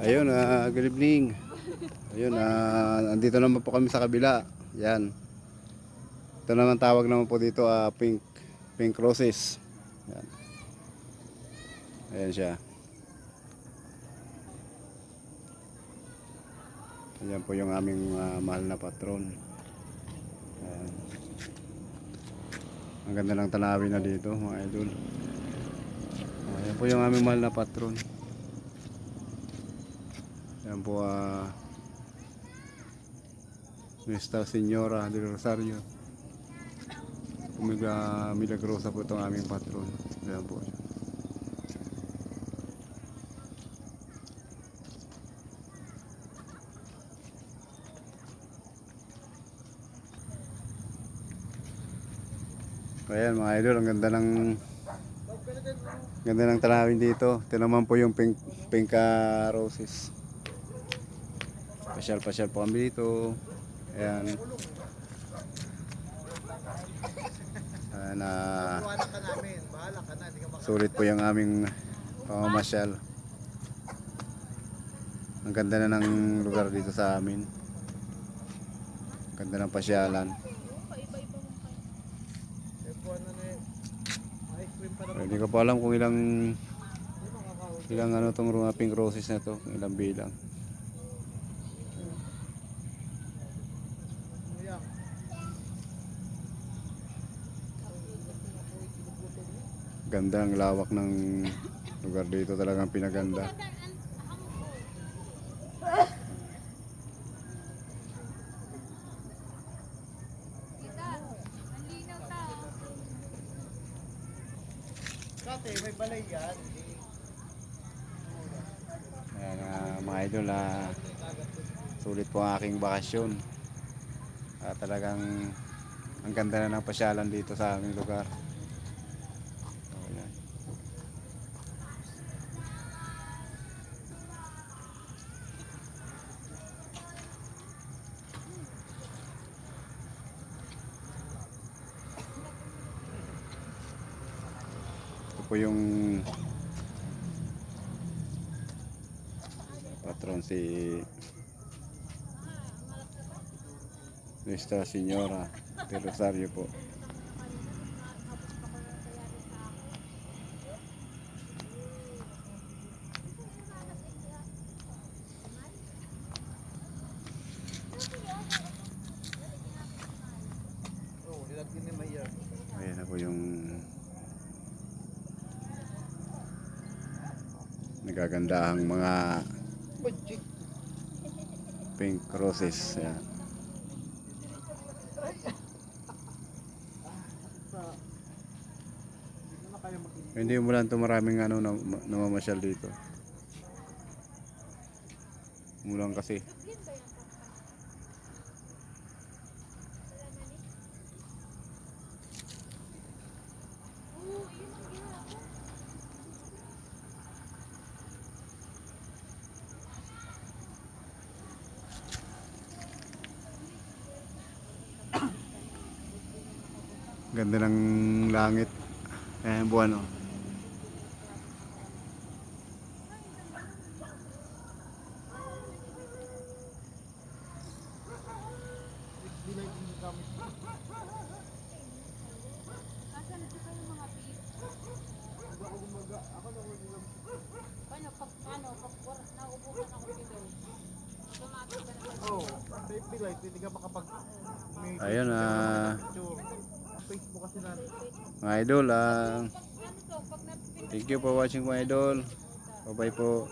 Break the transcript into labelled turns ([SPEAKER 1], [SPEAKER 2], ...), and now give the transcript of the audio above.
[SPEAKER 1] Ayun, good evening. Ayun, andito naman po kami sa kabila. Yan. Ito naman tawag naman po dito, pink roses. Yan. Ayan siya. Ayan po yung aming mahal na patron. Ayan. Ang ganda ng tanawin na dito, mga idol. Ayan po yung aming mahal na patron. Ayan po, Nuestra Señora del Rosario. Milagrosa po itong aming patron. Ayan po. Ayan mga idol, ang ganda ng tanawin dito. Ito naman po yung pink roses. Pasyal po kami dito. Ayan. Ayan, sulit po yung aming pamamasyal. Ang ganda na ng lugar dito sa amin. Ang ganda ng pasyalan. Hindi ko pa alam kung ilang ano tong pink roses na to, ilang bilang. Ganda ang lawak ng lugar dito, talagang pinaganda.
[SPEAKER 2] May balay yan.
[SPEAKER 1] Ayan, mga idol, sulit po ang aking bakasyon. Talagang ang ganda na ng pasyalan dito sa aming lugar. Ayan. Ito po yung patron, si Nuestra Señora del Rosario po. Ayan na po yung nagagandahang mga pink roses. Ayan. Hindi mo lang ito maraming namamasyal dito. Mulang kasi. Ganda ng langit. Ayan, buwan oh. Ayun,
[SPEAKER 2] Facebook kasi na.
[SPEAKER 1] mga idol, thank you for watching mga idol. Bye bye po.